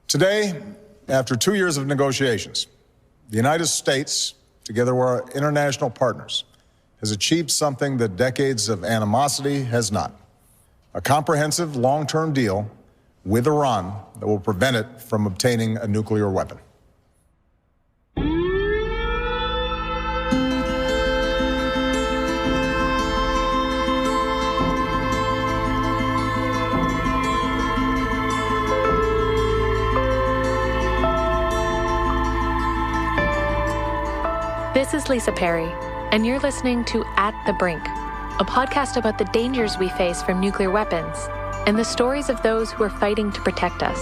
Today, after 2 years of negotiations, the United States, together with our international partners, has achieved something that decades of animosity has not: a comprehensive long-term deal with Iran that will prevent it from obtaining a nuclear weapon. This is Lisa Perry, and you're listening to At the Brink, a podcast about the dangers we face from nuclear weapons and the stories of those who are fighting to protect us.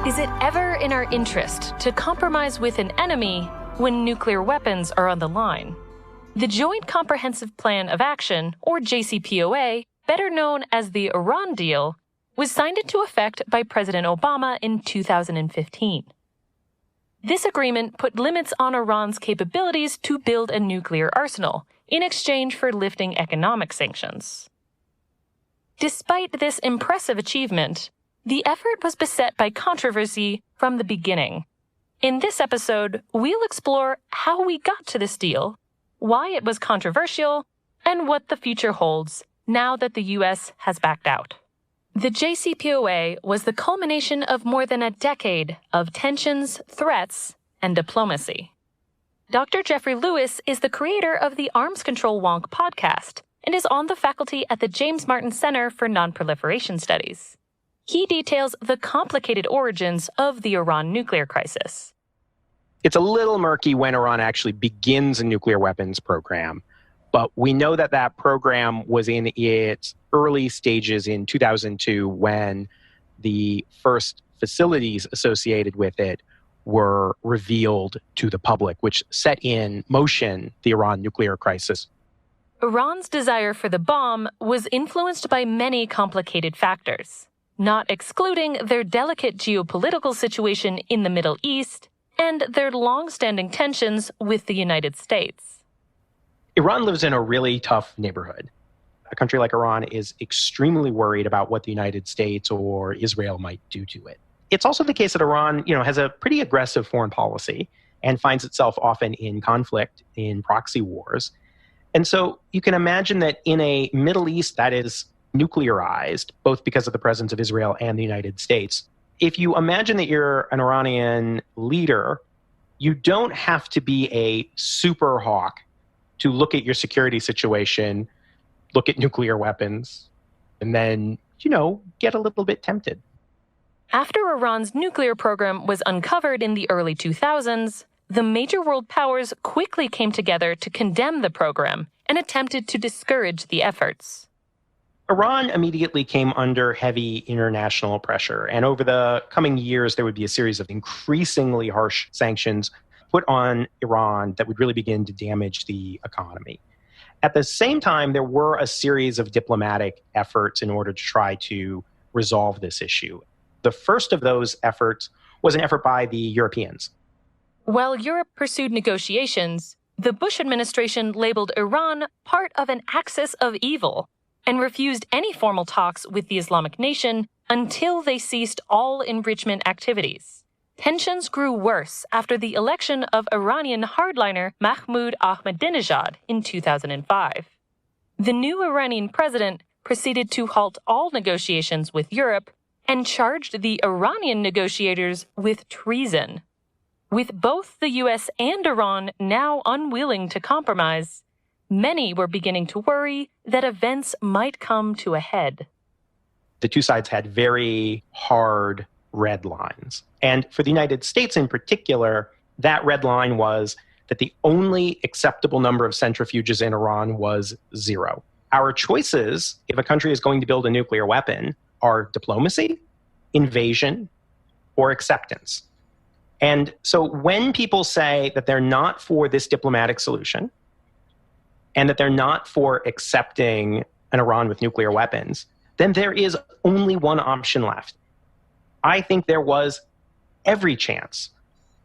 Is it ever in our interest to compromise with an enemy when nuclear weapons are on the line? The Joint Comprehensive Plan of Action, or JCPOA, better known as the Iran deal, was signed into effect by President Obama in 2015. This agreement put limits on Iran's capabilities to build a nuclear arsenal in exchange for lifting economic sanctions. Despite this impressive achievement, the effort was beset by controversy from the beginning. In this episode, we'll explore how we got to this deal, why it was controversial, and what the future holds now that the U.S. has backed out. The JCPOA was the culmination of more than a decade of tensions, threats, and diplomacy. Dr. Jeffrey Lewis is the creator of the Arms Control Wonk podcast and is on the faculty at the James Martin Center for Nonproliferation Studies. He details the complicated origins of the Iran nuclear crisis. It's a little murky when Iran actually begins a nuclear weapons program, but we know that that program was in its early stages in 2002 when the first facilities associated with it were revealed to the public, which set in motion the Iran nuclear crisis. Iran's desire for the bomb was influenced by many complicated factors, not excluding their delicate geopolitical situation in the Middle East and their long-standing tensions with the United States. Iran lives in a really tough neighborhood. A country like Iran is extremely worried about what the United States or Israel might do to it. It's also the case that Iran, has a pretty aggressive foreign policy and finds itself often in conflict, in proxy wars. And so you can imagine that in a Middle East that is nuclearized, both because of the presence of Israel and the United States, if you imagine that you're an Iranian leader, you don't have to be a super hawk to look at your security situation, look at nuclear weapons, and then, get a little bit tempted. After Iran's nuclear program was uncovered in the early 2000s, the major world powers quickly came together to condemn the program and attempted to discourage the efforts. Iran immediately came under heavy international pressure, and over the coming years, there would be a series of increasingly harsh sanctions put on Iran that would really begin to damage the economy. At the same time, there were a series of diplomatic efforts in order to try to resolve this issue. The first of those efforts was an effort by the Europeans. While Europe pursued negotiations, the Bush administration labeled Iran part of an axis of evil and refused any formal talks with the Islamic nation until they ceased all enrichment activities. Tensions grew worse after the election of Iranian hardliner Mahmoud Ahmadinejad in 2005. The new Iranian president proceeded to halt all negotiations with Europe and charged the Iranian negotiators with treason. With both the U.S. and Iran now unwilling to compromise, many were beginning to worry that events might come to a head. The two sides had very hard red lines. And for the United States in particular, that red line was that the only acceptable number of centrifuges in Iran was 0. Our choices, if a country is going to build a nuclear weapon, are diplomacy, invasion, or acceptance. And so when people say that they're not for this diplomatic solution, and that they're not for accepting an Iran with nuclear weapons, then there is only one option left. I think there was every chance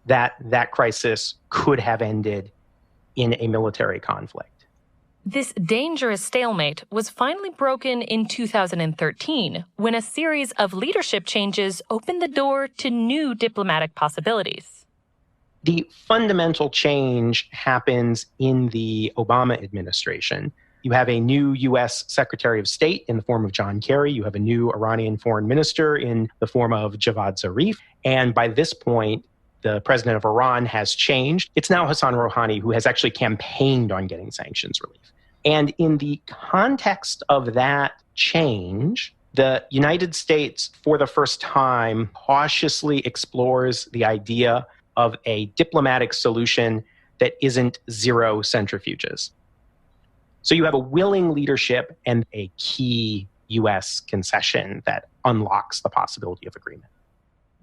that crisis could have ended in a military conflict. This dangerous stalemate was finally broken in 2013 when a series of leadership changes opened the door to new diplomatic possibilities. The fundamental change happens in the Obama administration. You have a new U.S. Secretary of State in the form of John Kerry. You have a new Iranian foreign minister in the form of Javad Zarif. And by this point, the president of Iran has changed. It's now Hassan Rouhani who has actually campaigned on getting sanctions relief. And in the context of that change, the United States, for the first time, cautiously explores the idea of a diplomatic solution that isn't zero centrifuges. So you have a willing leadership and a key U.S. concession that unlocks the possibility of agreement.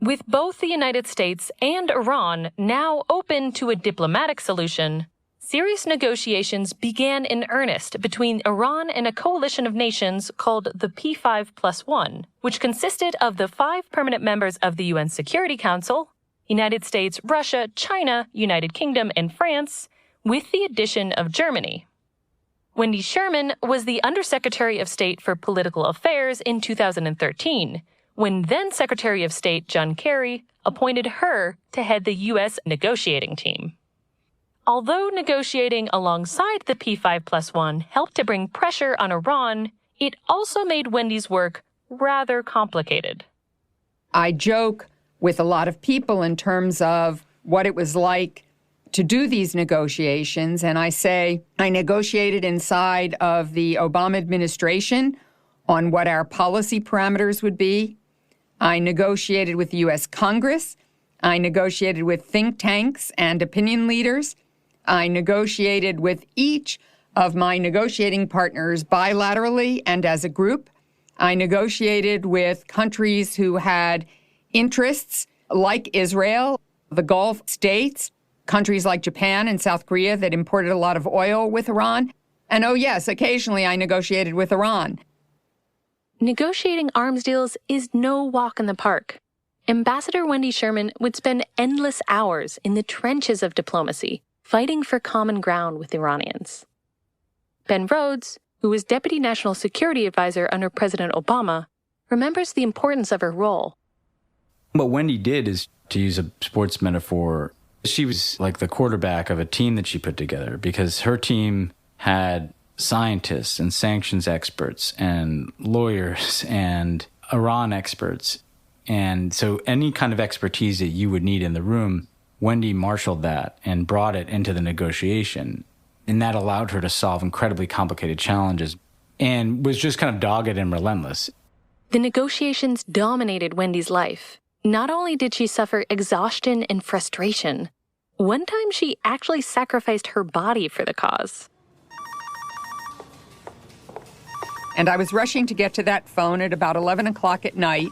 With both the United States and Iran now open to a diplomatic solution, serious negotiations began in earnest between Iran and a coalition of nations called the P5+1, which consisted of the 5 permanent members of the UN Security Council, United States, Russia, China, United Kingdom, and France, with the addition of Germany. Wendy Sherman was the Undersecretary of State for Political Affairs in 2013, when then Secretary of State John Kerry appointed her to head the U.S. negotiating team. Although negotiating alongside the P5+1 helped to bring pressure on Iran, it also made Wendy's work rather complicated. I joke with a lot of people in terms of what it was like to do these negotiations, and I say I negotiated inside of the Obama administration on what our policy parameters would be. I negotiated with the U.S. Congress. I negotiated with think tanks and opinion leaders. I negotiated with each of my negotiating partners bilaterally and as a group. I negotiated with countries who had interests like Israel, the Gulf states, countries like Japan and South Korea that imported a lot of oil with Iran. And oh yes, occasionally I negotiated with Iran. Negotiating arms deals is no walk in the park. Ambassador Wendy Sherman would spend endless hours in the trenches of diplomacy, fighting for common ground with Iranians. Ben Rhodes, who was Deputy National Security Advisor under President Obama, remembers the importance of her role. What Wendy did is, to use a sports metaphor, she was like the quarterback of a team that she put together, because her team had scientists and sanctions experts and lawyers and Iran experts. And so any kind of expertise that you would need in the room, Wendy marshaled that and brought it into the negotiation. And that allowed her to solve incredibly complicated challenges and was just kind of dogged and relentless. The negotiations dominated Wendy's life. Not only did she suffer exhaustion and frustration, one time she actually sacrificed her body for the cause. And I was rushing to get to that phone at about 11 o'clock at night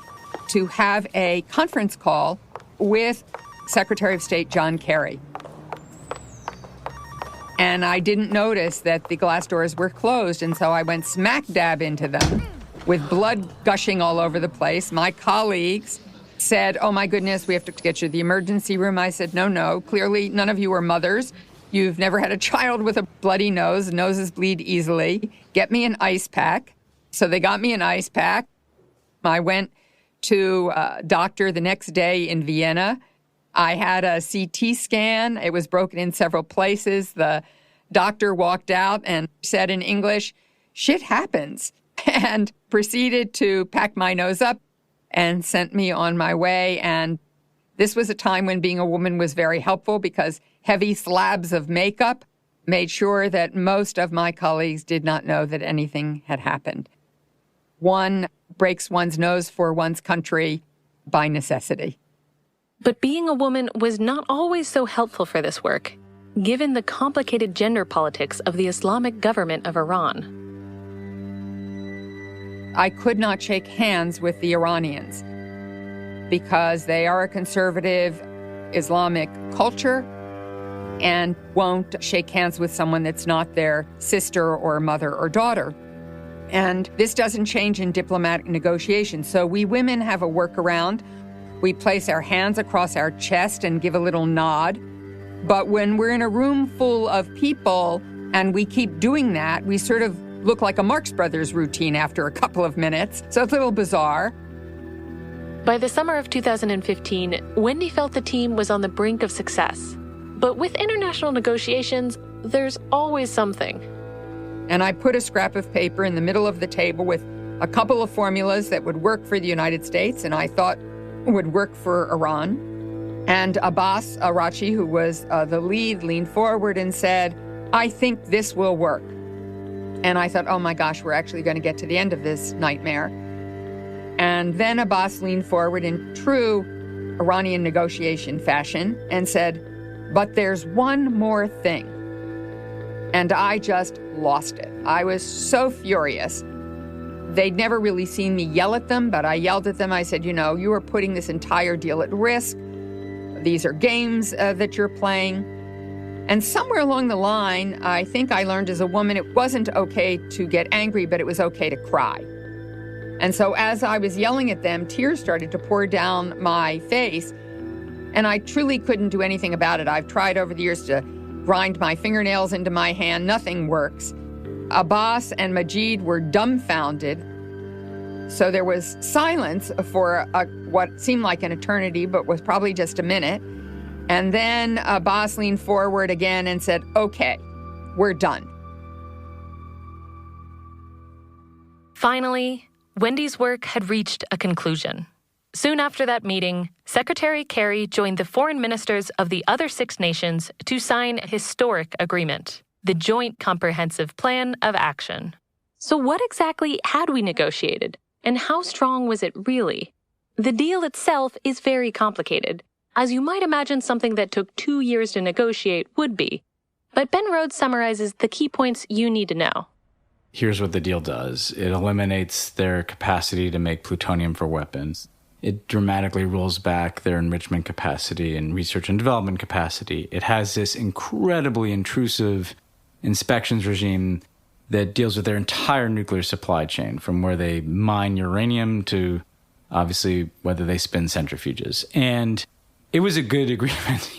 to have a conference call with Secretary of State John Kerry. And I didn't notice that the glass doors were closed, and so I went smack dab into them with blood gushing all over the place. My colleagues said, "Oh my goodness, we have to get you to the emergency room." I said, no, clearly none of you are mothers. You've never had a child with a bloody nose. Noses bleed easily. Get me an ice pack. So they got me an ice pack. I went to a doctor the next day in Vienna. I had a CT scan. It was broken in several places. The doctor walked out and said in English, "Shit happens," and proceeded to pack my nose up and sent me on my way. And this was a time when being a woman was very helpful, because heavy slabs of makeup made sure that most of my colleagues did not know that anything had happened. One breaks one's nose for one's country by necessity. But being a woman was not always so helpful for this work, given the complicated gender politics of the Islamic government of Iran. I could not shake hands with the Iranians because they are a conservative Islamic culture and won't shake hands with someone that's not their sister or mother or daughter. And this doesn't change in diplomatic negotiations. So we women have a workaround. We place our hands across our chest and give a little nod. But when we're in a room full of people and we keep doing that, we sort of look like a Marx Brothers routine after a couple of minutes. So it's a little bizarre. By the summer of 2015, Wendy felt the team was on the brink of success. But with international negotiations, there's always something. And I put a scrap of paper in the middle of the table with a couple of formulas that would work for the United States and I thought would work for Iran. And Abbas Arachi, who was the lead, leaned forward and said, "I think this will work." And I thought, oh my gosh, we're actually going to get to the end of this nightmare. And then Abbas leaned forward in true Iranian negotiation fashion and said, "But there's one more thing." And I just lost it. I was so furious. They'd never really seen me yell at them, but I yelled at them. I said, you are putting this entire deal at risk. These are games that you're playing. And somewhere along the line, I think I learned as a woman, it wasn't okay to get angry, but it was okay to cry. And so as I was yelling at them, tears started to pour down my face, and I truly couldn't do anything about it. I've tried over the years to grind my fingernails into my hand. Nothing works. Abbas and Majid were dumbfounded. So there was silence for what seemed like an eternity, but was probably just a minute. And then Abbas leaned forward again and said, "Okay, we're done." Finally, Wendy's work had reached a conclusion. Soon after that meeting, Secretary Kerry joined the foreign ministers of the other 6 nations to sign a historic agreement, the Joint Comprehensive Plan of Action. So what exactly had we negotiated, and how strong was it really? The deal itself is very complicated, as you might imagine something that took 2 years to negotiate would be. But Ben Rhodes summarizes the key points you need to know. Here's what the deal does. It eliminates their capacity to make plutonium for weapons. It dramatically rolls back their enrichment capacity and research and development capacity. It has this incredibly intrusive inspections regime that deals with their entire nuclear supply chain, from where they mine uranium to, obviously, whether they spin centrifuges. And it was a good agreement,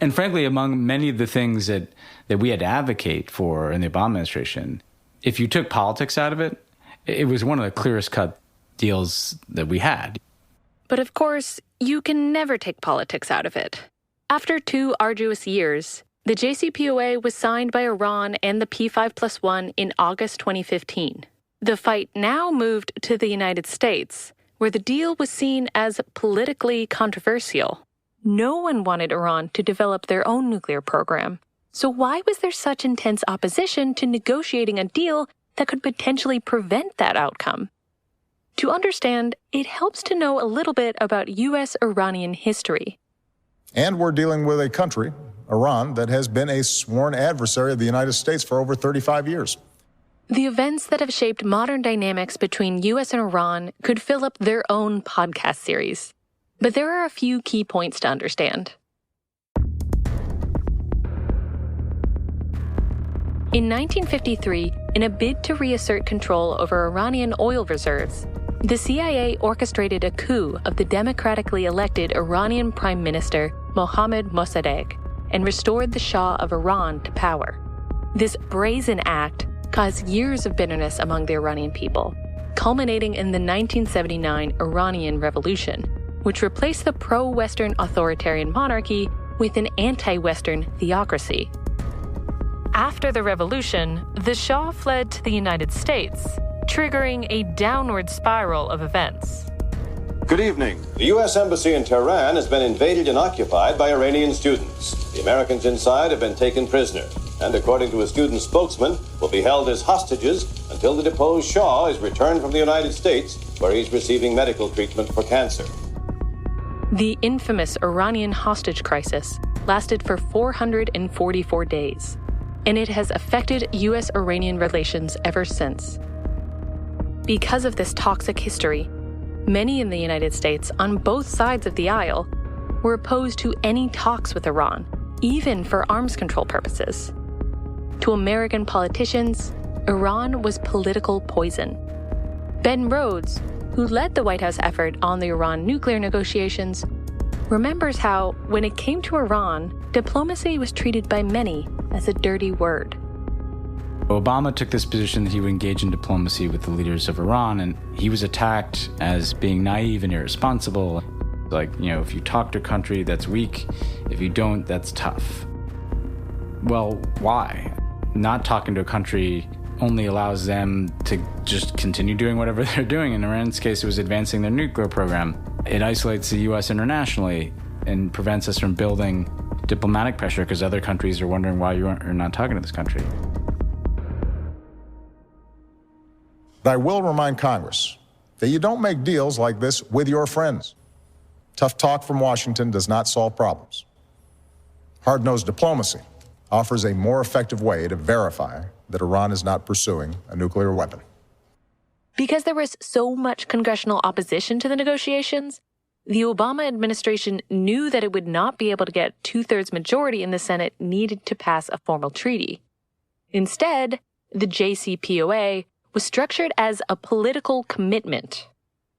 And frankly, among many of the things that we had to advocate for in the Obama administration, if you took politics out of it, it was one of the clearest cut deals that we had. But of course, you can never take politics out of it. After 2 arduous years, the JCPOA was signed by Iran and the P5+1 in August 2015. The fight now moved to the United States, where the deal was seen as politically controversial. No one wanted Iran to develop their own nuclear program. So why was there such intense opposition to negotiating a deal that could potentially prevent that outcome? To understand, it helps to know a little bit about U.S.-Iranian history. And we're dealing with a country, Iran, that has been a sworn adversary of the United States for over 35 years. The events that have shaped modern dynamics between U.S. and Iran could fill up their own podcast series. But there are a few key points to understand. In 1953, in a bid to reassert control over Iranian oil reserves, the CIA orchestrated a coup of the democratically elected Iranian Prime Minister Mohammad Mossadegh and restored the Shah of Iran to power. This brazen act caused years of bitterness among the Iranian people, culminating in the 1979 Iranian Revolution, which replaced the pro-Western authoritarian monarchy with an anti-Western theocracy. After the revolution, the Shah fled to the United States, triggering a downward spiral of events. Good evening. The U.S. Embassy in Tehran has been invaded and occupied by Iranian students. The Americans inside have been taken prisoner, and according to a student spokesman, will be held as hostages until the deposed Shah is returned from the United States, where he's receiving medical treatment for cancer. The infamous Iranian hostage crisis lasted for 444 days, and it has affected U.S.-Iranian relations ever since. Because of this toxic history, many in the United States on both sides of the aisle were opposed to any talks with Iran, even for arms control purposes. To American politicians, Iran was political poison. Ben Rhodes, who led the White House effort on the Iran nuclear negotiations, remembers how, when it came to Iran, diplomacy was treated by many as a dirty word. Obama took this position that he would engage in diplomacy with the leaders of Iran, and he was attacked as being naive and irresponsible. Like, if you talk to a country, that's weak. If you don't, that's tough. Well, why? Not talking to a country only allows them to just continue doing whatever they're doing. In Iran's case, it was advancing their nuclear program. It isolates the U.S. internationally and prevents us from building diplomatic pressure because other countries are wondering why you're not talking to this country. But I will remind Congress that you don't make deals like this with your friends. Tough talk from Washington does not solve problems. Hard-nosed diplomacy offers a more effective way to verify that Iran is not pursuing a nuclear weapon. Because there was so much congressional opposition to the negotiations, the Obama administration knew that it would not be able to get two-thirds majority in the Senate needed to pass a formal treaty. Instead, the JCPOA was structured as a political commitment.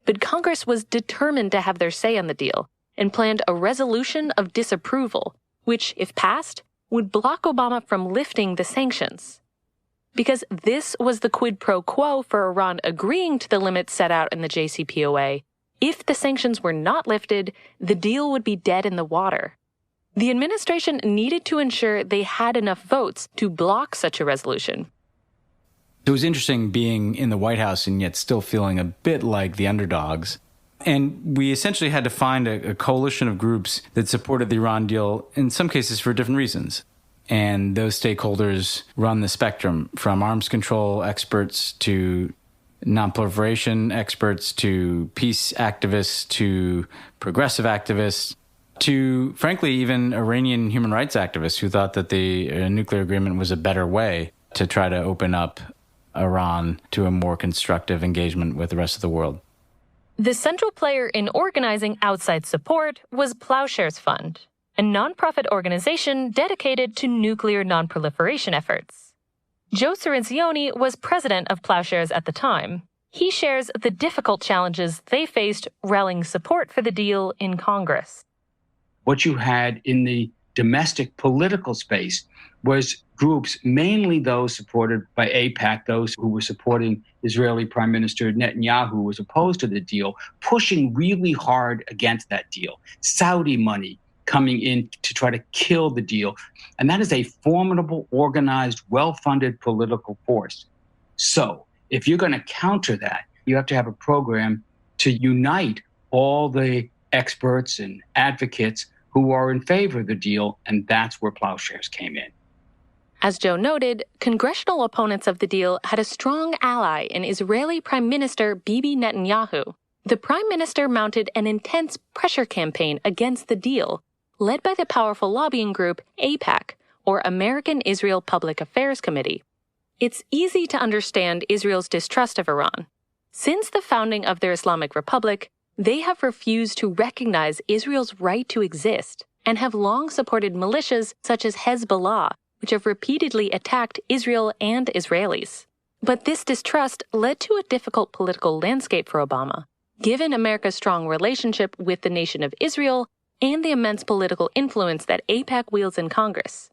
But Congress was determined to have their say on the deal and planned a resolution of disapproval, which, if passed, would block Obama from lifting the sanctions. Because this was the quid pro quo for Iran agreeing to the limits set out in the JCPOA, if the sanctions were not lifted, the deal would be dead in the water. The administration needed to ensure they had enough votes to block such a resolution. It was interesting being in the White House and yet still feeling a bit like the underdogs. And we essentially had to find a coalition of groups that supported the Iran deal, in some cases for different reasons. And those stakeholders run the spectrum from arms control experts to nonproliferation experts to peace activists to progressive activists to, frankly, even Iranian human rights activists who thought that the nuclear agreement was a better way to try to open up Iran to a more constructive engagement with the rest of the world. The central player in organizing outside support was Plowshares Fund, a nonprofit organization dedicated to nuclear nonproliferation efforts. Joe Cirincione was president of Plowshares at the time. He shares the difficult challenges they faced rallying support for the deal in Congress. What you had in the domestic political space was groups, mainly those supported by AIPAC, those who were supporting Israeli Prime Minister Netanyahu, who was opposed to the deal, pushing really hard against that deal. Saudi money coming in to try to kill the deal. And that is a formidable, organized, well-funded political force. So if you're going to counter that, you have to have a program to unite all the experts and advocates who are in favor of the deal, and that's where Plowshares came in. As Joe noted, congressional opponents of the deal had a strong ally in Israeli Prime Minister Bibi Netanyahu. The Prime Minister mounted an intense pressure campaign against the deal, led by the powerful lobbying group AIPAC, or American Israel Public Affairs Committee. It's easy to understand Israel's distrust of Iran. Since the founding of their Islamic Republic, they have refused to recognize Israel's right to exist and have long supported militias such as Hezbollah, which have repeatedly attacked Israel and Israelis. But this distrust led to a difficult political landscape for Obama, given America's strong relationship with the nation of Israel and the immense political influence that AIPAC wields in Congress.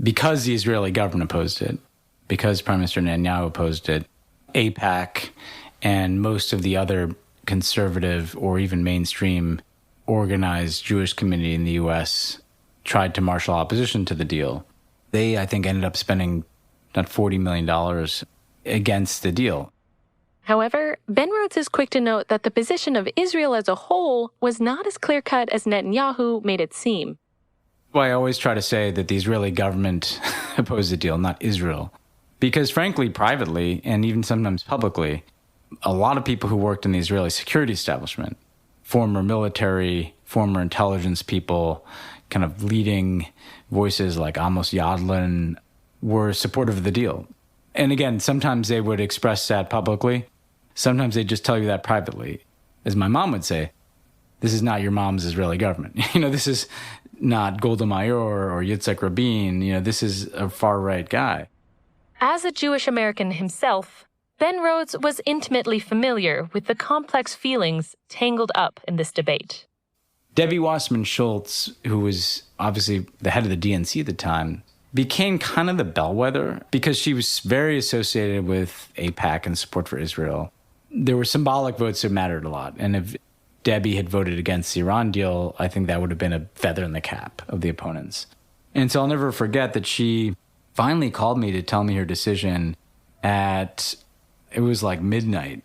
Because the Israeli government opposed it, because Prime Minister Netanyahu opposed it, AIPAC and most of the other conservative or even mainstream organized Jewish community in the U.S. tried to marshal opposition to the deal. They, I think, ended up spending not $40 million against the deal. However, Ben Rhodes is quick to note that the position of Israel as a whole was not as clear-cut as Netanyahu made it seem. Well, I always try to say that the Israeli government opposed the deal, not Israel. Because frankly, privately, and even sometimes publicly, a lot of people who worked in the Israeli security establishment, former military, former intelligence people, kind of leading voices like Amos Yadlin, were supportive of the deal. And again, sometimes they would express that publicly. Sometimes they'd just tell you that privately. As my mom would say, this is not your mom's Israeli government. This is not Golda Meir or Yitzhak Rabin. This is a far-right guy. As a Jewish American himself, Ben Rhodes was intimately familiar with the complex feelings tangled up in this debate. Debbie Wasserman Schultz, who was obviously the head of the DNC at the time, became kind of the bellwether because she was very associated with AIPAC and support for Israel. There were symbolic votes that mattered a lot. And if Debbie had voted against the Iran deal, I think that would have been a feather in the cap of the opponents. And so I'll never forget that she finally called me to tell me her decision it was like midnight.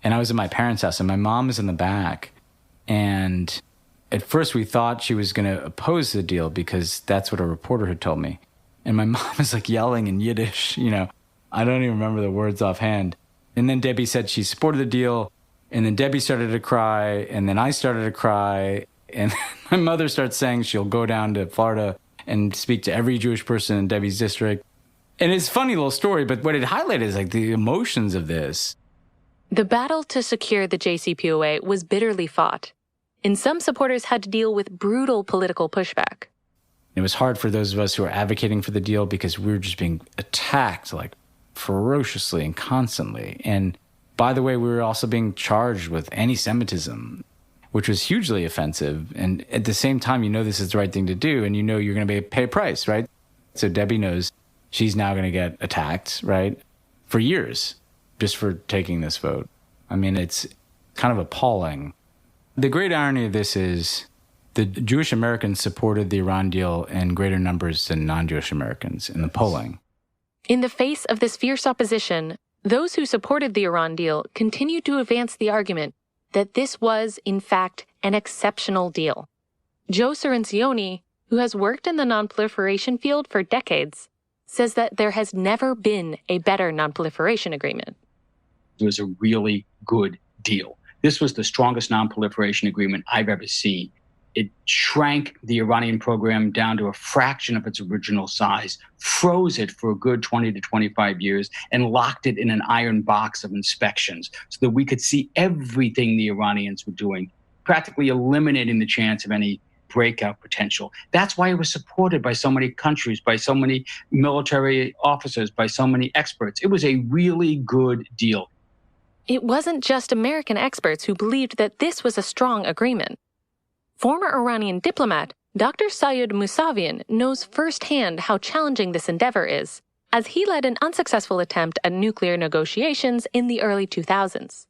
And I was at my parents' house and my mom was in the back. And at first we thought she was going to oppose the deal because that's what a reporter had told me. And my mom was like yelling in Yiddish, I don't even remember the words offhand. And then Debbie said she supported the deal. And then Debbie started to cry. And then I started to cry. And my mother starts saying she'll go down to Florida and speak to every Jewish person in Debbie's district. And it's a funny little story, but what it highlighted is like the emotions of this. The battle to secure the JCPOA was bitterly fought, and some supporters had to deal with brutal political pushback. It was hard for those of us who were advocating for the deal because we were just being attacked like ferociously and constantly. And by the way, we were also being charged with anti-Semitism, which was hugely offensive. And at the same time, this is the right thing to do, and you're going to pay a price, right? So Debbie knows she's now going to get attacked, right, for years just for taking this vote. I mean, it's kind of appalling. The great irony of this is the Jewish Americans supported the Iran deal in greater numbers than non-Jewish Americans in the polling. In the face of this fierce opposition, those who supported the Iran deal continued to advance the argument that this was, in fact, an exceptional deal. Joe Cirincione, who has worked in the nonproliferation field for decades, says that there has never been a better nonproliferation agreement. It was a really good deal. This was the strongest nonproliferation agreement I've ever seen. It shrank the Iranian program down to a fraction of its original size, froze it for a good 20 to 25 years, and locked it in an iron box of inspections so that we could see everything the Iranians were doing, practically eliminating the chance of any breakout potential. That's why it was supported by so many countries, by so many military officers, by so many experts. It was a really good deal. It wasn't just American experts who believed that this was a strong agreement. Former Iranian diplomat Dr. Seyed Mousavian knows firsthand how challenging this endeavor is, as he led an unsuccessful attempt at nuclear negotiations in the early 2000s.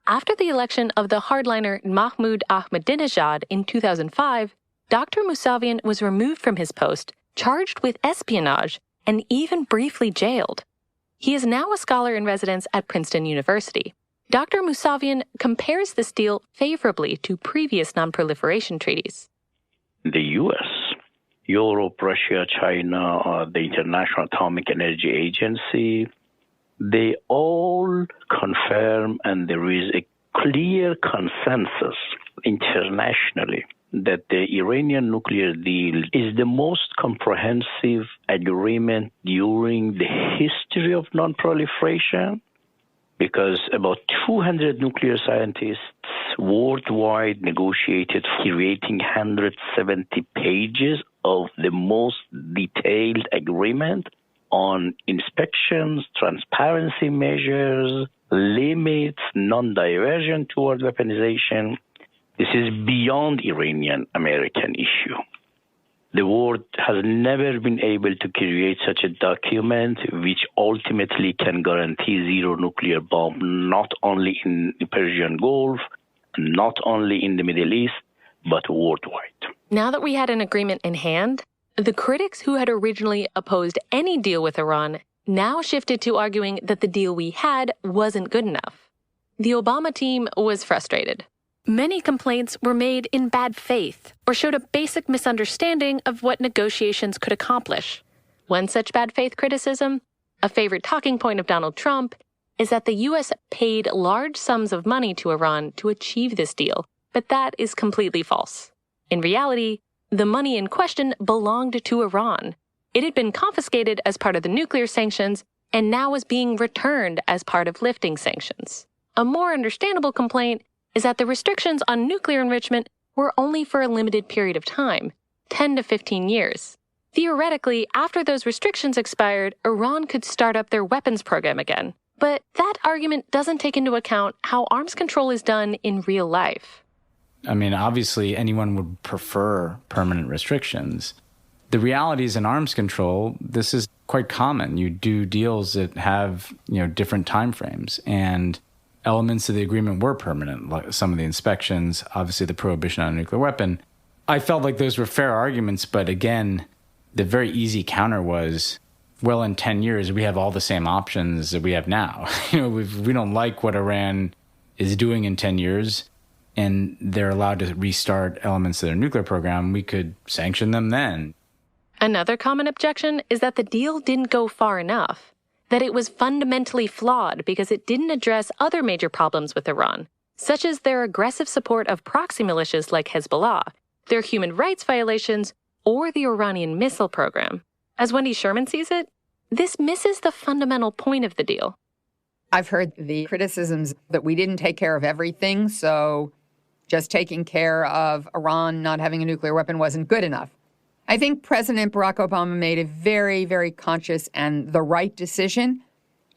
After the election of the hardliner Mahmoud Ahmadinejad in 2005, Dr. Mousavian was removed from his post, charged with espionage, and even briefly jailed. He is now a scholar in residence at Princeton University. Dr. Mousavian compares this deal favorably to previous nonproliferation treaties. The U.S., Europe, Russia, China, the International Atomic Energy Agency, they all confirm, and there is a clear consensus internationally that the Iranian nuclear deal is the most comprehensive agreement during the history of nonproliferation, because about 200 nuclear scientists worldwide negotiated, creating 170 pages of the most detailed agreement on inspections, transparency measures, limits, non-diversion toward weaponization. This is beyond Iranian-American issue. The world has never been able to create such a document which ultimately can guarantee zero nuclear bomb, not only in the Persian Gulf, not only in the Middle East, but worldwide. Now that we had an agreement in hand, the critics who had originally opposed any deal with Iran now shifted to arguing that the deal we had wasn't good enough. The Obama team was frustrated. Many complaints were made in bad faith or showed a basic misunderstanding of what negotiations could accomplish. One such bad faith criticism, a favorite talking point of Donald Trump, is that the U.S. paid large sums of money to Iran to achieve this deal, but that is completely false. In reality, the money in question belonged to Iran. It had been confiscated as part of the nuclear sanctions and now was being returned as part of lifting sanctions. A more understandable complaint is that the restrictions on nuclear enrichment were only for a limited period of time, 10 to 15 years. Theoretically, after those restrictions expired, Iran could start up their weapons program again. But that argument doesn't take into account how arms control is done in real life. I mean, obviously, anyone would prefer permanent restrictions. The reality is in arms control, this is quite common. You do deals that have, different timeframes, and elements of the agreement were permanent, like some of the inspections, obviously the prohibition on a nuclear weapon. I felt like those were fair arguments, but again, the very easy counter was, well, in 10 years, we have all the same options that we have now. We don't like what Iran is doing in 10 years, and they're allowed to restart elements of their nuclear program. We could sanction them then. Another common objection is that the deal didn't go far enough, that it was fundamentally flawed because it didn't address other major problems with Iran, such as their aggressive support of proxy militias like Hezbollah, their human rights violations, or the Iranian missile program. As Wendy Sherman sees it, this misses the fundamental point of the deal. I've heard the criticisms that we didn't take care of everything, so just taking care of Iran not having a nuclear weapon wasn't good enough. I think President Barack Obama made a very, very conscious and the right decision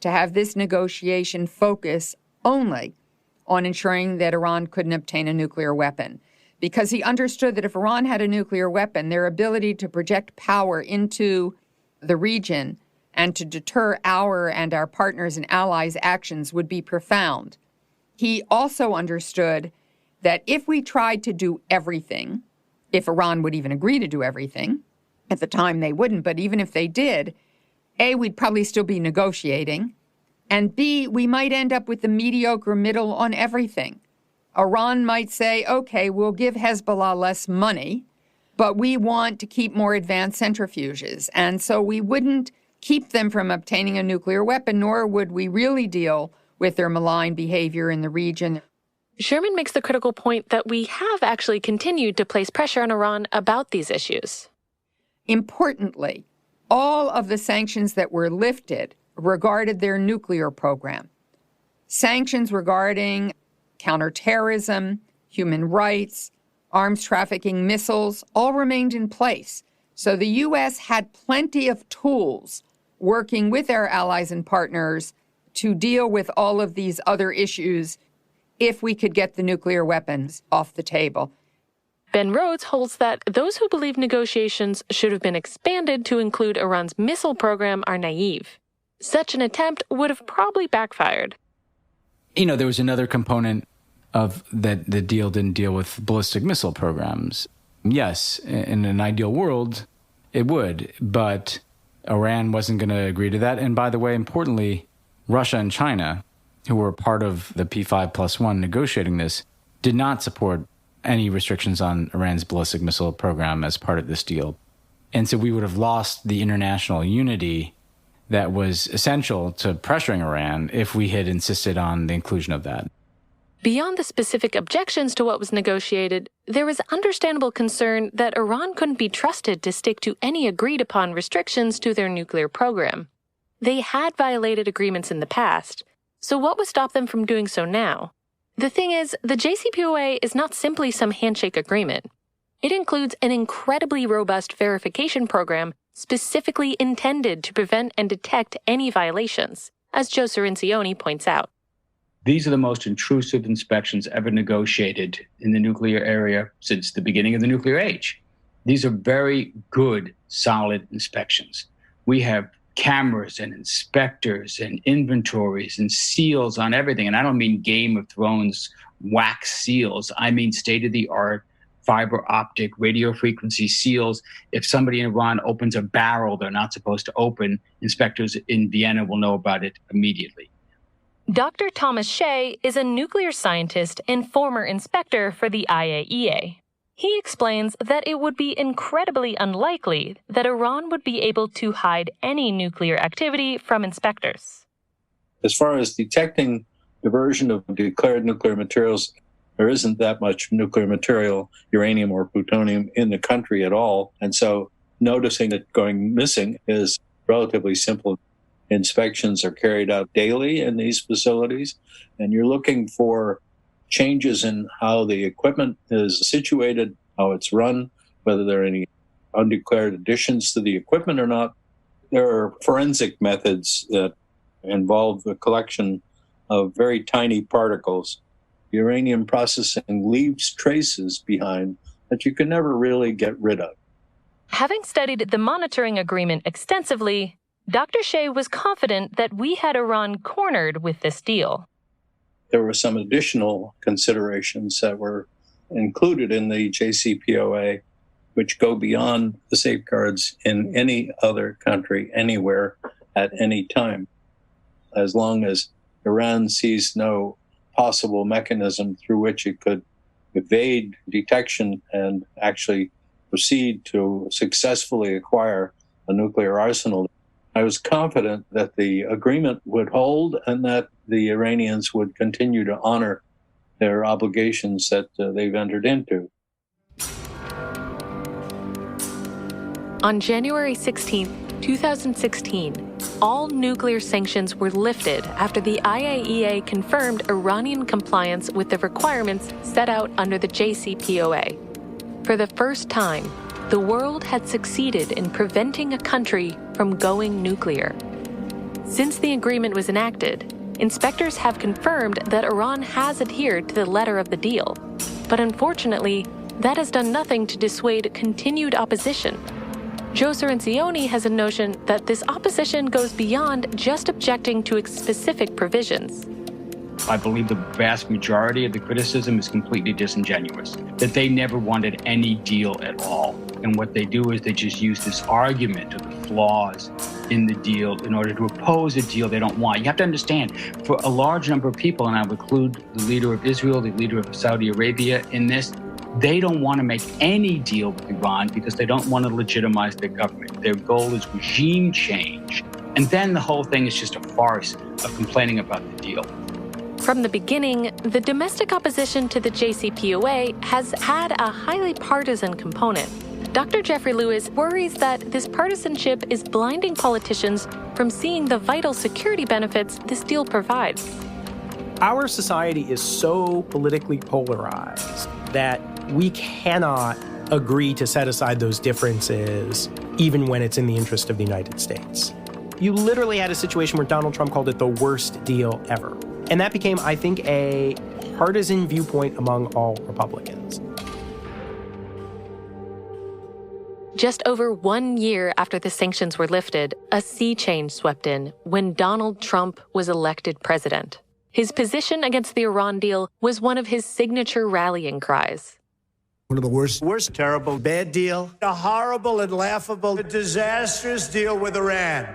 to have this negotiation focus only on ensuring that Iran couldn't obtain a nuclear weapon, because he understood that if Iran had a nuclear weapon, their ability to project power into the region and to deter our and our partners and allies' actions would be profound. He also understood that if we tried to do everything, if Iran would even agree to do everything, at the time they wouldn't, but even if they did, A, we'd probably still be negotiating, and B, we might end up with the mediocre middle on everything. Iran might say, okay, we'll give Hezbollah less money, but we want to keep more advanced centrifuges, and so we wouldn't keep them from obtaining a nuclear weapon, nor would we really deal with their malign behavior in the region. Sherman makes the critical point that we have actually continued to place pressure on Iran about these issues. Importantly, all of the sanctions that were lifted regarded their nuclear program. Sanctions regarding counterterrorism, human rights, arms trafficking, missiles, all remained in place. So the U.S. had plenty of tools working with our allies and partners to deal with all of these other issues if we could get the nuclear weapons off the table. Ben Rhodes holds that those who believe negotiations should have been expanded to include Iran's missile program are naive. Such an attempt would have probably backfired. There was another component of that the deal didn't deal with ballistic missile programs. Yes, in an ideal world, it would, but Iran wasn't going to agree to that. And by the way, importantly, Russia and China, who were part of the P5+1 negotiating this, did not support any restrictions on Iran's ballistic missile program as part of this deal. And so we would have lost the international unity that was essential to pressuring Iran if we had insisted on the inclusion of that. Beyond the specific objections to what was negotiated, there was understandable concern that Iran couldn't be trusted to stick to any agreed-upon restrictions to their nuclear program. They had violated agreements in the past, so what would stop them from doing so now? The thing is, the JCPOA is not simply some handshake agreement. It includes an incredibly robust verification program specifically intended to prevent and detect any violations, as Joe Cirincione points out. These are the most intrusive inspections ever negotiated in the nuclear area since the beginning of the nuclear age. These are very good, solid inspections. We have cameras and inspectors and inventories and seals on everything. And I don't mean Game of Thrones wax seals. I mean state-of-the-art fiber optic radio frequency seals. If somebody in Iran opens a barrel they're not supposed to open, inspectors in Vienna will know about it immediately. Dr. Thomas Shea is a nuclear scientist and former inspector for the IAEA. He explains that it would be incredibly unlikely that Iran would be able to hide any nuclear activity from inspectors. As far as detecting diversion of declared nuclear materials, there isn't that much nuclear material, uranium or plutonium, in the country at all. And so noticing it going missing is relatively simple. Inspections are carried out daily in these facilities, and you're looking for changes in how the equipment is situated, how it's run, whether there are any undeclared additions to the equipment or not. There are forensic methods that involve the collection of very tiny particles. Uranium processing leaves traces behind that you can never really get rid of. Having studied the monitoring agreement extensively, Dr. Shea was confident that we had Iran cornered with this deal. There were some additional considerations that were included in the JCPOA, which go beyond the safeguards in any other country, anywhere, at any time. As long as Iran sees no possible mechanism through which it could evade detection and actually proceed to successfully acquire a nuclear arsenal, I was confident that the agreement would hold and that the Iranians would continue to honor their obligations that they've entered into. On January 16, 2016, all nuclear sanctions were lifted after the IAEA confirmed Iranian compliance with the requirements set out under the JCPOA. For the first time, the world had succeeded in preventing a country from going nuclear. Since the agreement was enacted, inspectors have confirmed that Iran has adhered to the letter of the deal. But unfortunately, that has done nothing to dissuade continued opposition. Joe Cirincione has a notion that this opposition goes beyond just objecting to its specific provisions. I believe the vast majority of the criticism is completely disingenuous, that they never wanted any deal at all. And what they do is they just use this argument of the flaws in the deal in order to oppose a deal they don't want. You have to understand, for a large number of people, and I would include the leader of Israel, the leader of Saudi Arabia in this, they don't want to make any deal with Iran because they don't want to legitimize their government. Their goal is regime change. And then the whole thing is just a farce of complaining about the deal. From the beginning, the domestic opposition to the JCPOA has had a highly partisan component. Dr. Jeffrey Lewis worries that this partisanship is blinding politicians from seeing the vital security benefits this deal provides. Our society is so politically polarized that we cannot agree to set aside those differences, even when it's in the interest of the United States. You literally had a situation where Donald Trump called it the worst deal ever. And that became, I think, a partisan viewpoint among all Republicans. Just over 1 year after the sanctions were lifted, a sea change swept in when Donald Trump was elected president. His position against the Iran deal was one of his signature rallying cries. One of the worst, terrible, bad deal, a horrible and laughable, disastrous deal with Iran.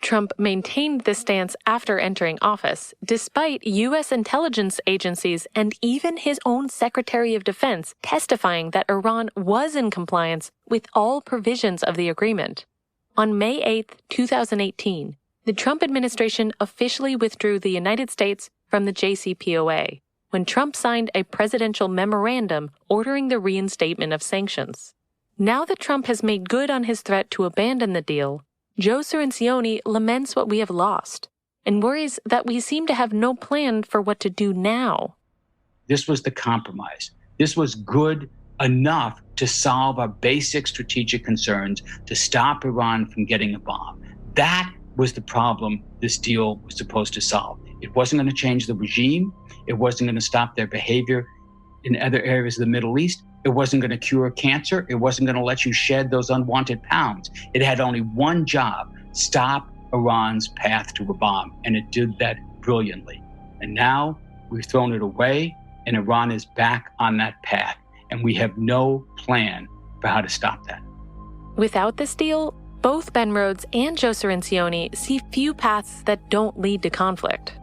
Trump maintained this stance after entering office, despite U.S. intelligence agencies and even his own Secretary of Defense testifying that Iran was in compliance with all provisions of the agreement. On May 8, 2018, the Trump administration officially withdrew the United States from the JCPOA when Trump signed a presidential memorandum ordering the reinstatement of sanctions. Now that Trump has made good on his threat to abandon the deal, Joe Cirincione laments what we have lost and worries that we seem to have no plan for what to do now. This was the compromise. This was good enough to solve our basic strategic concerns, to stop Iran from getting a bomb. That was the problem this deal was supposed to solve. It wasn't going to change the regime. It wasn't going to stop their behavior in other areas of the Middle East. It wasn't going to cure cancer. It wasn't going to let you shed those unwanted pounds. It had only one job: stop Iran's path to a bomb. And it did that brilliantly. And now we've thrown it away, and Iran is back on that path. And we have no plan for how to stop that. Without this deal, both Ben Rhodes and Joe Cirincione see few paths that don't lead to conflict.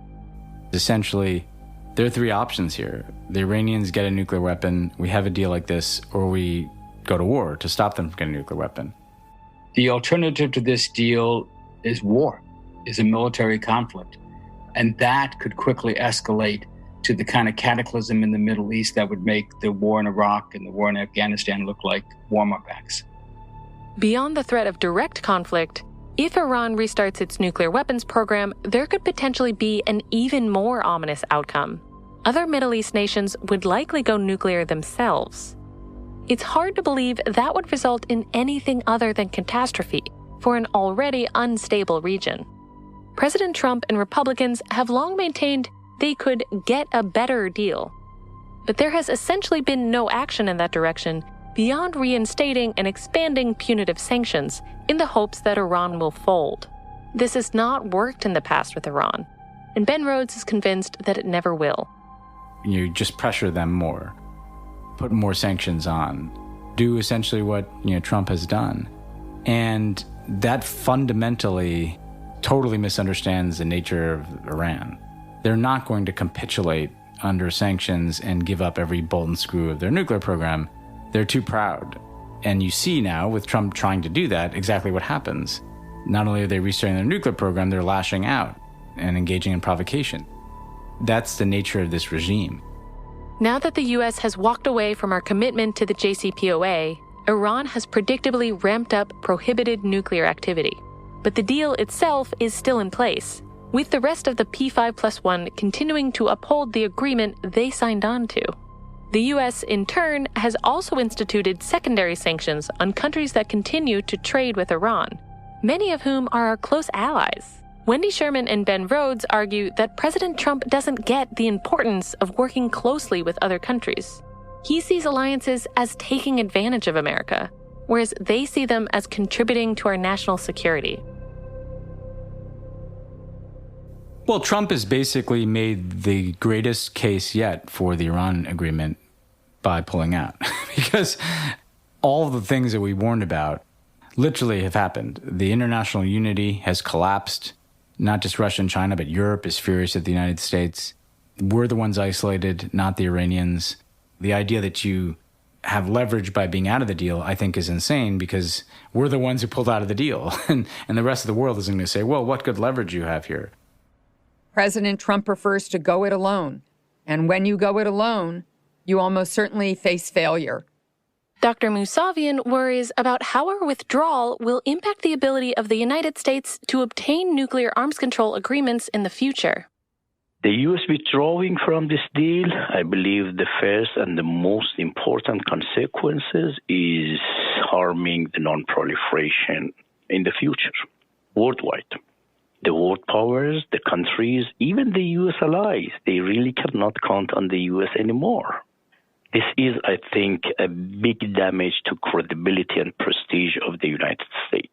Essentially, there are three options here. The Iranians get a nuclear weapon, we have a deal like this, or we go to war to stop them from getting a nuclear weapon. The alternative to this deal is war, is a military conflict. And that could quickly escalate to the kind of cataclysm in the Middle East that would make the war in Iraq and the war in Afghanistan look like warm-up acts. Beyond the threat of direct conflict, if Iran restarts its nuclear weapons program, there could potentially be an even more ominous outcome. Other Middle East nations would likely go nuclear themselves. It's hard to believe that would result in anything other than catastrophe for an already unstable region. President Trump and Republicans have long maintained they could get a better deal. But there has essentially been no action in that direction beyond reinstating and expanding punitive sanctions in the hopes that Iran will fold. This has not worked in the past with Iran, and Ben Rhodes is convinced that it never will. You just pressure them more, put more sanctions on, do essentially what Trump has done. And that fundamentally totally misunderstands the nature of Iran. They're not going to capitulate under sanctions and give up every bolt and screw of their nuclear program. They're too proud. And you see now, with Trump trying to do that, exactly what happens. Not only are they restarting their nuclear program, they're lashing out and engaging in provocation. That's the nature of this regime. Now that the U.S. has walked away from our commitment to the JCPOA, Iran has predictably ramped up prohibited nuclear activity. But the deal itself is still in place, with the rest of the P5+1 continuing to uphold the agreement they signed on to. The U.S., in turn, has also instituted secondary sanctions on countries that continue to trade with Iran, many of whom are our close allies. Wendy Sherman and Ben Rhodes argue that President Trump doesn't get the importance of working closely with other countries. He sees alliances as taking advantage of America, whereas they see them as contributing to our national security. Well, Trump has basically made the greatest case yet for the Iran agreement by pulling out, because all the things that we warned about literally have happened. The international unity has collapsed. Not just Russia and China, but Europe is furious at the United States. We're the ones isolated, not the Iranians. The idea that you have leverage by being out of the deal, I think, is insane, because we're the ones who pulled out of the deal. And the rest of the world isn't going to say, well, what good leverage you have here? President Trump prefers to go it alone. And when you go it alone, you almost certainly face failure. Dr. Mousavian worries about how our withdrawal will impact the ability of the United States to obtain nuclear arms control agreements in the future. The U.S. withdrawing from this deal, I believe the first and the most important consequences is harming the non-proliferation in the future, worldwide. The world powers, the countries, even the U.S. allies, they really cannot count on the U.S. anymore. This is, I think, a big damage to credibility and prestige of the United States.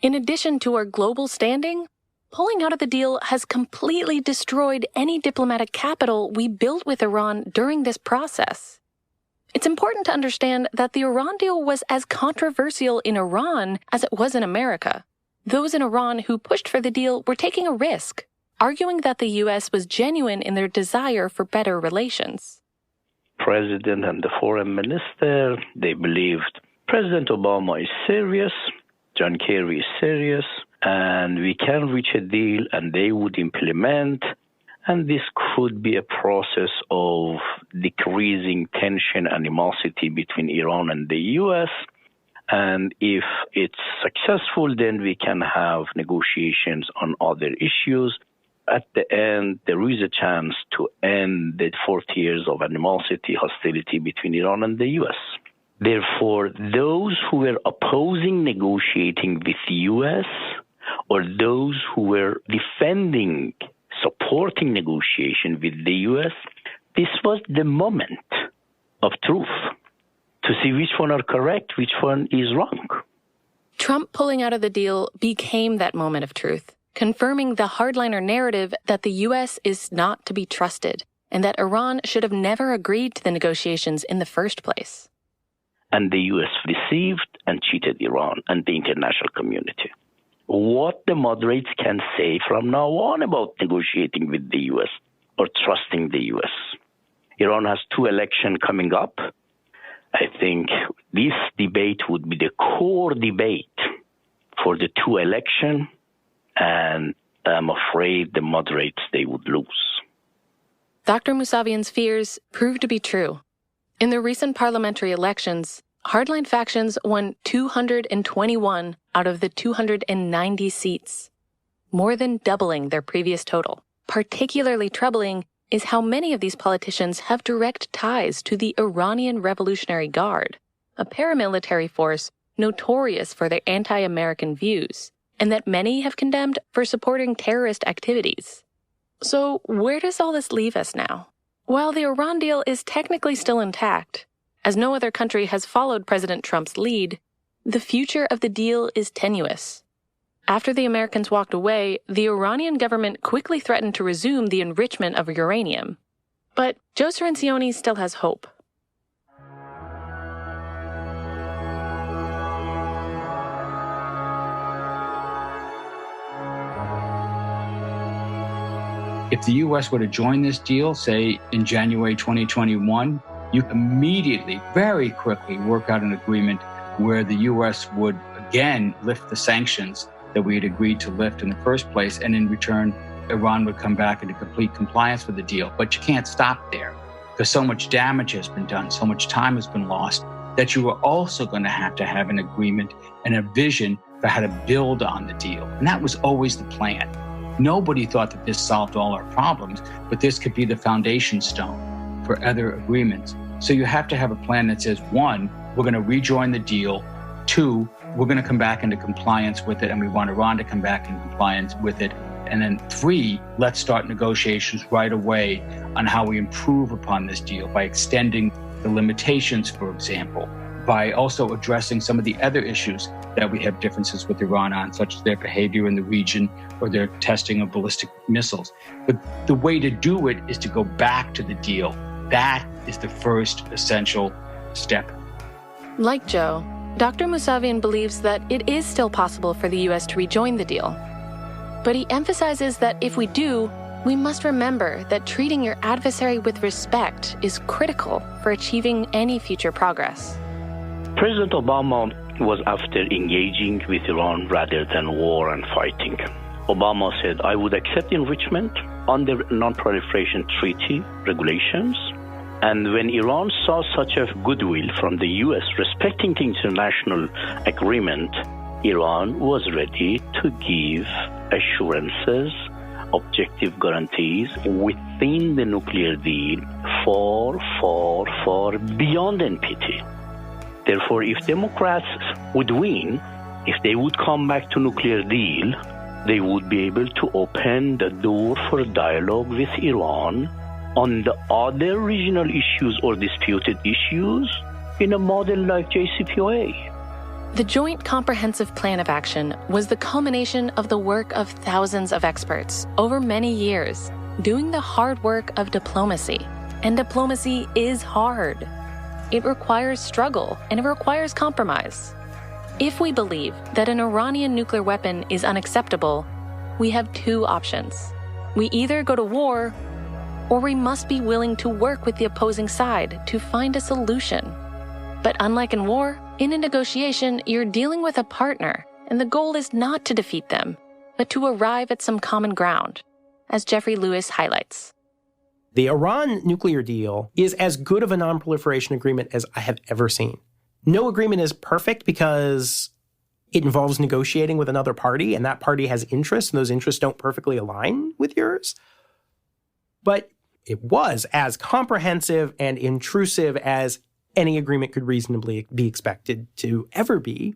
In addition to our global standing, pulling out of the deal has completely destroyed any diplomatic capital we built with Iran during this process. It's important to understand that the Iran deal was as controversial in Iran as it was in America. Those in Iran who pushed for the deal were taking a risk, arguing that the U.S. was genuine in their desire for better relations. President and the foreign minister, they believed President Obama is serious, John Kerry is serious, and we can reach a deal and they would implement, and this could be a process of decreasing tension, animosity between Iran and the U.S., and if it's successful, then we can have negotiations on other issues. At the end, there is a chance to end the 40 years of animosity, hostility between Iran and the U.S. Therefore, those who were opposing negotiating with the U.S. or those who were defending, supporting negotiation with the U.S., this was the moment of truth to see which one are correct, which one is wrong. Trump pulling out of the deal became that moment of truth, confirming the hardliner narrative that the U.S. is not to be trusted and that Iran should have never agreed to the negotiations in the first place. And the U.S. deceived and cheated Iran and the international community. What the moderates can say from now on about negotiating with the U.S. or trusting the U.S. Iran has 2 elections coming up. I think this debate would be the core debate for the 2 elections, and I'm afraid the moderates, they would lose. Dr. Mousavian's fears proved to be true. In the recent parliamentary elections, hardline factions won 221 out of the 290 seats, more than doubling their previous total. Particularly troubling is how many of these politicians have direct ties to the Iranian Revolutionary Guard, a paramilitary force notorious for their anti-American views, and that many have condemned for supporting terrorist activities. So where does all this leave us now? While the Iran deal is technically still intact, as no other country has followed President Trump's lead, the future of the deal is tenuous. After the Americans walked away, the Iranian government quickly threatened to resume the enrichment of uranium. But Joe Cirincione still has hope. If the U.S. were to join this deal, say in January 2021, you immediately, very quickly work out an agreement where the U.S. would again lift the sanctions that we had agreed to lift in the first place, and in return, Iran would come back into complete compliance with the deal. But you can't stop there, because so much damage has been done, so much time has been lost, that you are also going to have an agreement and a vision for how to build on the deal. And that was always the plan. Nobody thought that this solved all our problems, but this could be the foundation stone for other agreements. So you have to have a plan that says, 1, we're going to rejoin the deal. 2, we're going to come back into compliance with it, and we want Iran to come back in compliance with it. And then 3, let's start negotiations right away on how we improve upon this deal by extending the limitations, for example, by also addressing some of the other issues that we have differences with Iran on, such as their behavior in the region or their testing of ballistic missiles. But the way to do it is to go back to the deal. That is the first essential step. Like Joe, Dr. Mousavian believes that it is still possible for the U.S. to rejoin the deal. But he emphasizes that if we do, we must remember that treating your adversary with respect is critical for achieving any future progress. President Obama was after engaging with Iran rather than war and fighting. Obama said, I would accept enrichment under non-proliferation treaty regulations. And when Iran saw such a goodwill from the U.S. respecting the international agreement, Iran was ready to give assurances, objective guarantees within the nuclear deal for beyond NPT. Therefore, if Democrats would win, if they would come back to nuclear deal, they would be able to open the door for dialogue with Iran on the other regional issues or disputed issues in a model like JCPOA. The Joint Comprehensive Plan of Action was the culmination of the work of thousands of experts over many years, doing the hard work of diplomacy. And diplomacy is hard. It requires struggle, and it requires compromise. If we believe that an Iranian nuclear weapon is unacceptable, we have 2 options. We either go to war, or we must be willing to work with the opposing side to find a solution. But unlike in war, in a negotiation, you're dealing with a partner, and the goal is not to defeat them, but to arrive at some common ground, as Jeffrey Lewis highlights. The Iran nuclear deal is as good of a non-proliferation agreement as I have ever seen. No agreement is perfect because it involves negotiating with another party, and that party has interests, and those interests don't perfectly align with yours. But it was as comprehensive and intrusive as any agreement could reasonably be expected to ever be.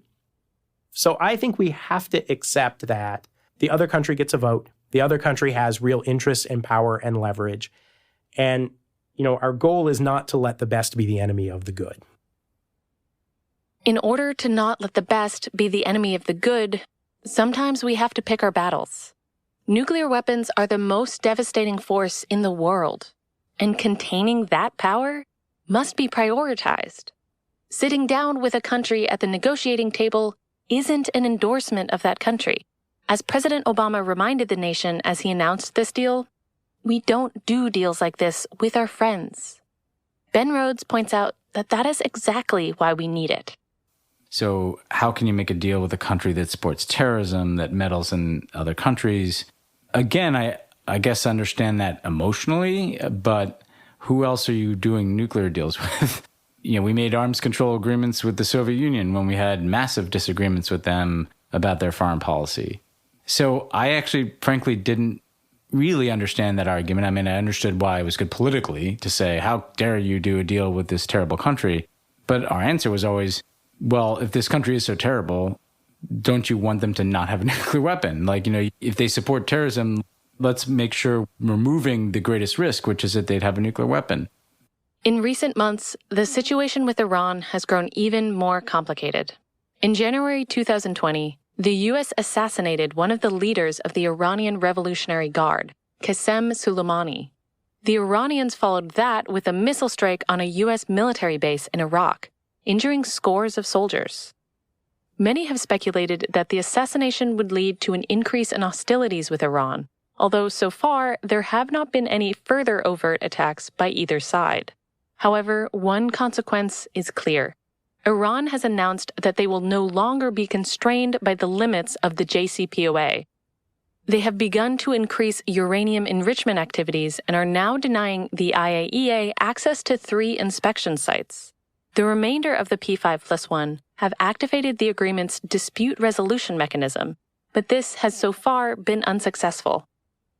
So I think we have to accept that the other country gets a vote. The other country has real interests and power and leverage. And, our goal is not to let the best be the enemy of the good. In order to not let the best be the enemy of the good, sometimes we have to pick our battles. Nuclear weapons are the most devastating force in the world, and containing that power must be prioritized. Sitting down with a country at the negotiating table isn't an endorsement of that country. As President Obama reminded the nation as he announced this deal, we don't do deals like this with our friends. Ben Rhodes points out that that is exactly why we need it. So how can you make a deal with a country that supports terrorism, that meddles in other countries? Again, I guess I understand that emotionally, but who else are you doing nuclear deals with? We made arms control agreements with the Soviet Union when we had massive disagreements with them about their foreign policy. So I actually, frankly, didn't really understand that argument. I mean, I understood why it was good politically to say, how dare you do a deal with this terrible country? But our answer was always, well, if this country is so terrible, don't you want them to not have a nuclear weapon? Like, if they support terrorism, let's make sure we're removing the greatest risk, which is that they'd have a nuclear weapon. In recent months, the situation with Iran has grown even more complicated. In January 2020, the U.S. assassinated one of the leaders of the Iranian Revolutionary Guard, Qasem Soleimani. The Iranians followed that with a missile strike on a U.S. military base in Iraq, injuring scores of soldiers. Many have speculated that the assassination would lead to an increase in hostilities with Iran, although so far there have not been any further overt attacks by either side. However, one consequence is clear. Iran has announced that they will no longer be constrained by the limits of the JCPOA. They have begun to increase uranium enrichment activities and are now denying the IAEA access to 3 inspection sites. The remainder of the P5+1 have activated the agreement's dispute resolution mechanism, but this has so far been unsuccessful.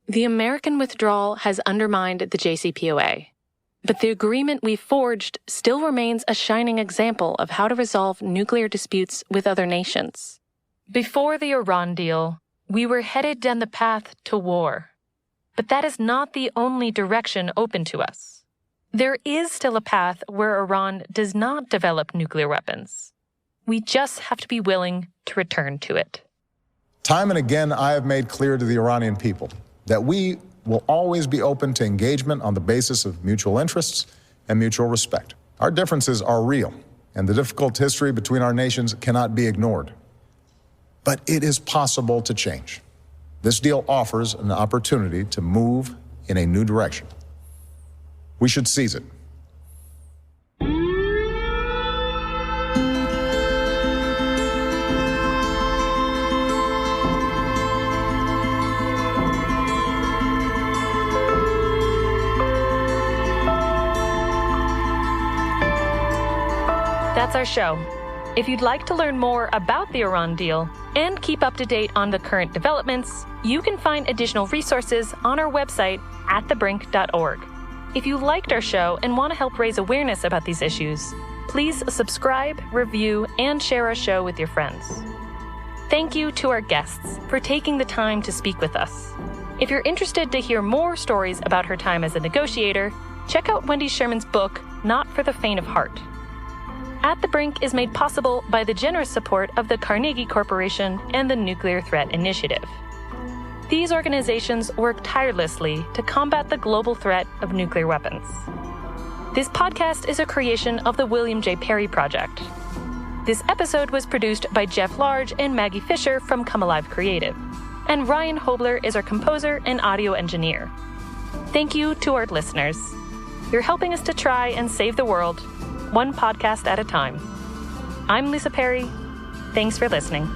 The American withdrawal has undermined the JCPOA. But the agreement we forged still remains a shining example of how to resolve nuclear disputes with other nations. Before the Iran deal, we were headed down the path to war. But that is not the only direction open to us. There is still a path where Iran does not develop nuclear weapons. We just have to be willing to return to it. Time and again, I have made clear to the Iranian people that we will always be open to engagement on the basis of mutual interests and mutual respect. Our differences are real, and the difficult history between our nations cannot be ignored. But it is possible to change. This deal offers an opportunity to move in a new direction. We should seize it. That's our show. If you'd like to learn more about the Iran deal and keep up to date on the current developments, you can find additional resources on our website at thebrink.org. If you liked our show and want to help raise awareness about these issues, please subscribe, review, and share our show with your friends. Thank you to our guests for taking the time to speak with us. If you're interested to hear more stories about her time as a negotiator, check out Wendy Sherman's book, Not for the Faint of Heart. At the Brink is made possible by the generous support of the Carnegie Corporation and the Nuclear Threat Initiative. These organizations work tirelessly to combat the global threat of nuclear weapons. This podcast is a creation of the William J. Perry Project. This episode was produced by Jeff Large and Maggie Fisher from Come Alive Creative, and Ryan Hobler is our composer and audio engineer. Thank you to our listeners. You're helping us to try and save the world, one podcast at a time. I'm Lisa Perry. Thanks for listening.